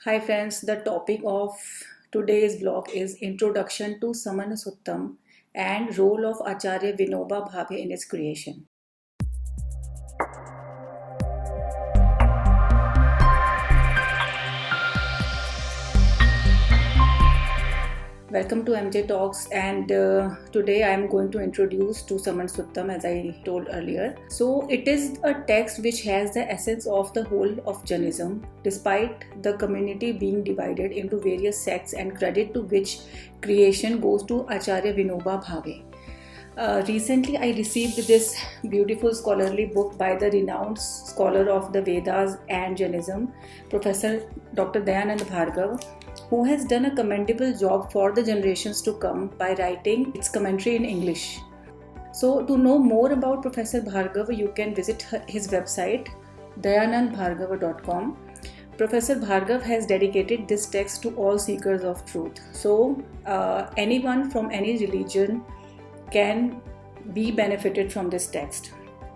Hi friends, the topic of today's vlog is Introduction to Samana Suttam and role of Acharya Vinoba Bhave in its creation. Welcome to MJ Talks, and today I am going to introduce to Saman Suttam as I told earlier. So it is a text which has the essence of the whole of Jainism, despite the community being divided into various sects, and credit to which creation goes to Acharya Vinoba Bhave. Recently, I received this beautiful scholarly book by the renowned scholar of the Vedas and Jainism, Professor Dr. Dayanand Bhargav, who has done a commendable job for the generations to come by writing its commentary in English. So, to know more about Professor Bhargav, you can visit his website dayanandbhargava.com. Professor Bhargav has dedicated this text to all seekers of truth. So, anyone from any religion can be benefited from this text.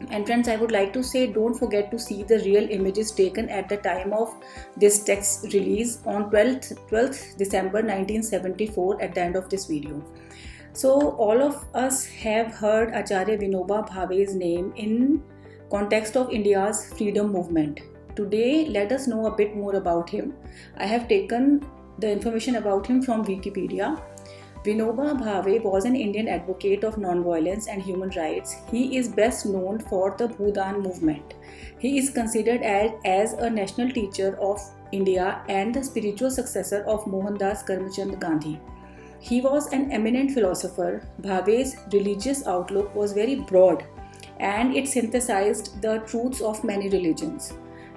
And friends, I would like to say, don't forget to see the real images taken at the time of this text release on 12th December 1974 at the end of this video. So all of us have heard Acharya Vinoba Bhave's name in context of India's freedom movement. Today, let us know a bit more about him. I have taken the information about him from Wikipedia. Vinoba Bhave was an Indian advocate of non-violence and human rights. He is best known for the Bhudan movement. He is considered as a national teacher of India and the spiritual successor of Mohandas Karamchand Gandhi. He was an eminent philosopher. Bhave's religious outlook was very broad and it synthesized the truths of many religions.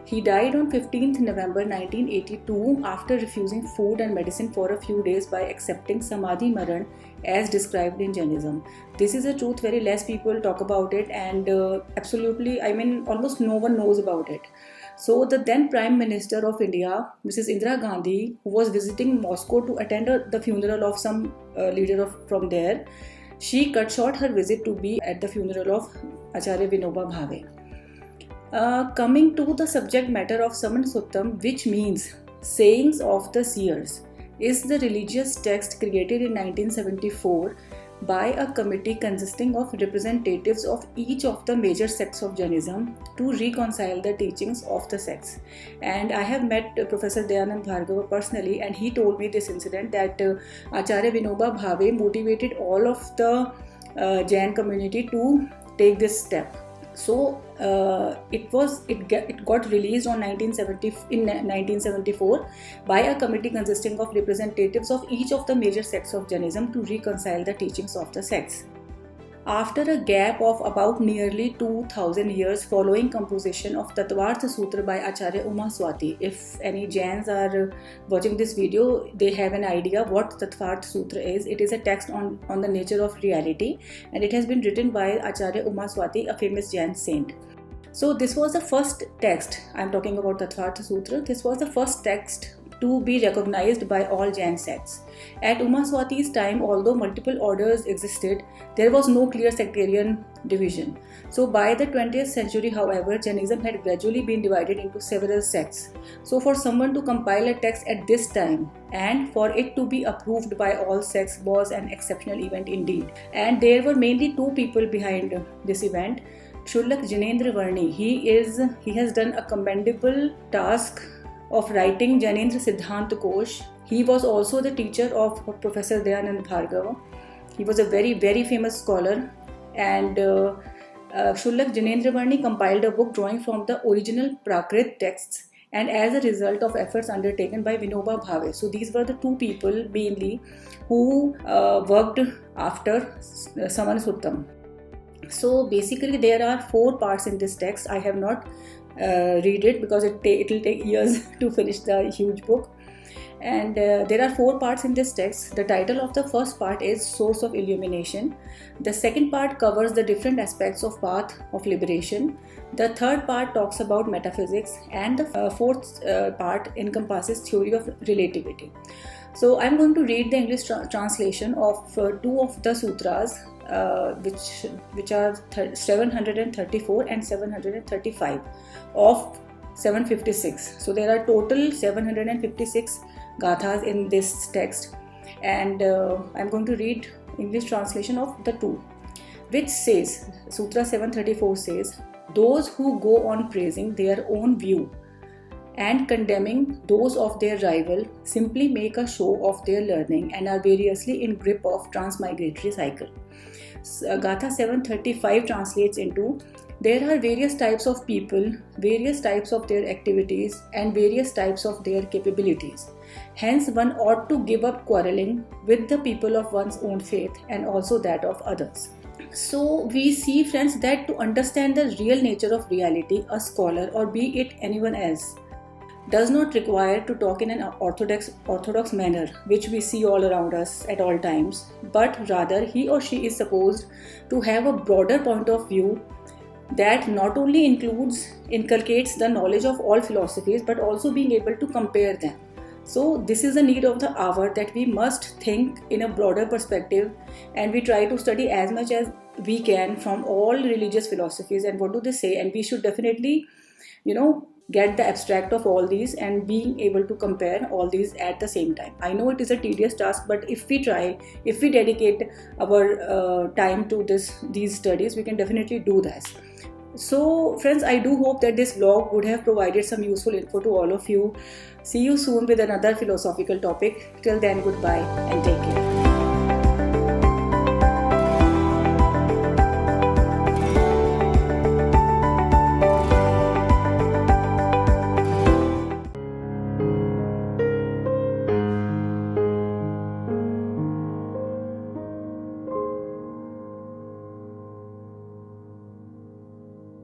He died on 15th November 1982 after refusing food and medicine for a few days by accepting Samadhi Maran as described in Jainism. This is a truth very less people talk about it, and almost no one knows about it. So the then Prime Minister of India, Mrs. Indira Gandhi, who was visiting Moscow to attend the funeral of some leader from there, she cut short her visit to be at the funeral of Acharya Vinoba Bhave. Coming to the subject matter of Saman Suttam, which means sayings of the seers, is the religious text created in 1974 by a committee consisting of representatives of each of the major sects of Jainism to reconcile the teachings of the sects. And I have met Professor Dayanand Bhargava personally, and he told me this incident that Acharya Vinoba Bhave motivated all of the Jain community to take this step. So it got released in 1974 by a committee consisting of representatives of each of the major sects of Jainism to reconcile the teachings of the sects. After a gap of about nearly 2000 years following composition of Tattvartha Sutra by Acharya Umaswati, if any Jains are watching this video, they have an idea what Tattvartha Sutra is. It is a text on the nature of reality, and it has been written by Acharya Umaswati, a famous Jain saint. So this was the first text. I am talking about Tattvartha Sutra. This was the first text to be recognized by all Jain sects. At Umaswati's time, although multiple orders existed, there was no clear sectarian division. So by the 20th century, however, Jainism had gradually been divided into several sects. So for someone to compile a text at this time and for it to be approved by all sects was an exceptional event indeed. And there were mainly two people behind this event. Shullak Jinendra Varni, he has done a commendable task of writing Jainendra Siddhant Kosh. He was also the teacher of Professor Dayanand Bhargava. He was a very, very famous scholar, and Shullak Jinendra Varni compiled a book drawing from the original Prakrit texts, and as a result of efforts undertaken by Vinoba Bhave. So these were the two people mainly who worked after Saman Suttam. So basically there are 4 parts in this text. I have not read it because it will take years to finish the huge book. And there are 4 parts in this text. The title of the first part is Source of Illumination. The second part covers the different aspects of path of liberation. The third part talks about metaphysics, and the fourth part encompasses theory of relativity. So I'm going to read the English translation of 2 of the sutras, which are 734 and 735 of 756. So there are total 756 gathas in this text, and I'm going to read English translation of the two, which says, Sutra 734 says, those who go on praising their own view and condemning those of their rival simply make a show of their learning and are variously in grip of transmigratory cycle. Gatha 735 translates into, there are various types of people, various types of their activities, and various types of their capabilities. Hence, one ought to give up quarreling with the people of one's own faith and also that of others. So we see, friends, that to understand the real nature of reality, a scholar, or be it anyone else, does not require to talk in an orthodox manner, which we see all around us at all times, but rather he or she is supposed to have a broader point of view that not only inculcates the knowledge of all philosophies, but also being able to compare them. So this is the need of the hour, that we must think in a broader perspective, and we try to study as much as we can from all religious philosophies and what do they say, and we should definitely, get the abstract of all these and being able to compare all these at the same time. I know it is a tedious task, but if we dedicate our time to these studies, we can definitely do this. So friends, I do hope that this vlog would have provided some useful info to all of you. See you soon with another philosophical topic. Till then, goodbye and take care.